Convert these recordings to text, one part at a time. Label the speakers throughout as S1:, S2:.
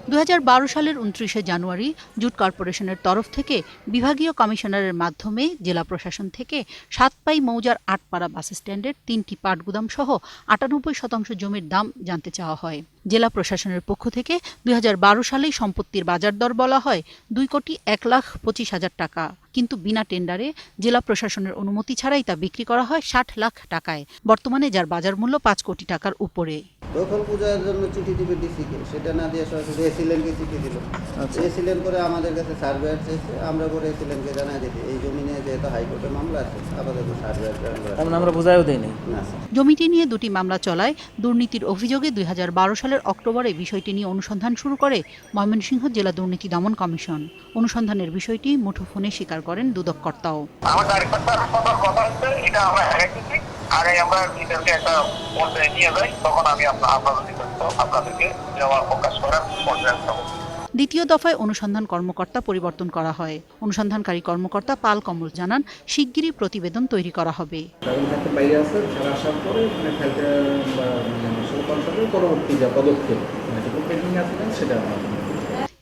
S1: 2012 সালের 29 জানুয়ারি জুট কর্পোরেশনের তরফ থেকে বিভাগীয় কমিশনারের মাধ্যমে জেলা প্রশাসন থেকে সাতপাই মৌজার আটপাড়া বাস স্ট্যান্ডের 3টি পাটগুদাম সহ 98% জমির দাম জানতে চাওয়া হয়। জেলা প্রশাসনের পক্ষ থেকে 2012 সালেই সম্পত্তির বাজার দর বলা হয় 2,01,25,000 টাকা, কিন্তু বিনা টেন্ডারে জেলা প্রশাসনের অনুমতি ছাড়াই তা বিক্রি করা হয় 60 লাখ টাকায়, বর্তমানে যার বাজার মূল্য 5 কোটি টাকার উপরে।
S2: দখল পূজার জন্য চিঠি দিবে ডিসিকে, সেটা না দিয়ে সরাসরি এসিলেনকে চিঠি দিল। এসিলেন করে আমাদের কাছে সার্ভেয়ার চেয়েছে, আমরা করে এসিলেনকে জানাই দিই এই জমি নিয়ে যেহেতু হাইকোর্টে মামলা আছে আপাতত সার্ভেয়ার
S3: আমরা বোঝাইও দেইনি।
S1: জমিটি নিয়ে দুটি মামলা চলায় দুর্নীতির অভিযোগে 2012 সালের অক্টোবরে বিষয়টি নিয়ে অনুসন্ধান শুরু করে ময়মনসিংহ জেলা দুর্নীতি দমন কমিশন। অনুসন্ধানের বিষয়টি মুঠোফোনে স্বীকার করেন দুদক কর্তাও। দ্বিতীয় দফায় অনুসন্ধান কর্মকর্তা পরিবর্তন করা হয়। অনুসন্ধানকারী কর্মকর্তা পাল কমল জানান, শিগগিরই প্রতিবেদন তৈরি করা হবে।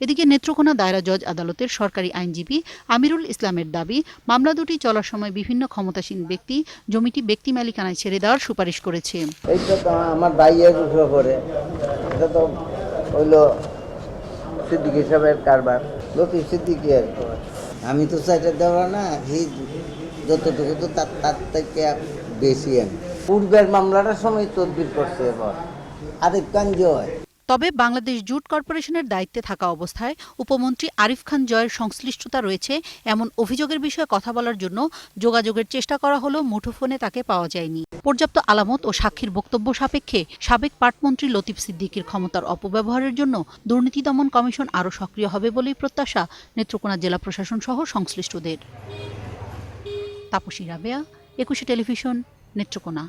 S1: এদিকে নেত্রকোনা দায়রা জজ আদালতের সরকারি আইনজীবী আমিরুল ইসলামের দাবি, মামলা দুটি চলার সময় বিভিন্ন ক্ষমতাসীন ব্যক্তি জমিটি ব্যক্তি মালিকানায় ছেড়ে দেওয়ার সুপারিশ করেছে।
S4: এইটা তো আমার ভাইয়ের উপরে, এটা তো হইলো সিদ্দিকী সাহেবের কারবার, লতিফ সিদ্দিকী আর আমি তো চাইটা দেওয়া না, যতটুকু তো তার থেকে বেশি। আমি পূর্বের মামলাটার সময় তদবির করছে, এবার আরেক কান জয়।
S1: তবে বাংলাদেশ জুট কর্পোরেশনের দায়িত্বে থাকা অবস্থায় উপমন্ত্রী আরিফ খান জয়ের সংশ্লিষ্টতা রয়েছে এমন অভিযোগের বিষয়ে কথা বলার জন্য যোগাযোগের চেষ্টা করা হলেও মুঠোফোনে তাকে পাওয়া যায়নি। পর্যাপ্ত আলামত ও সাক্ষীর বক্তব্য সাপেক্ষে সাবেক পাটমন্ত্রী লতিফ সিদ্দিকীর ক্ষমতার অপব্যবহারের জন্য দুর্নীতি দমন কমিশন আরও সক্রিয় হবে বলেই প্রত্যাশা নেত্রকোনা জেলা প্রশাসন সহ সংশ্লিষ্টদের। তাপসী রাবেয়া, 21 টেলিভিশন, নেত্রকোনা।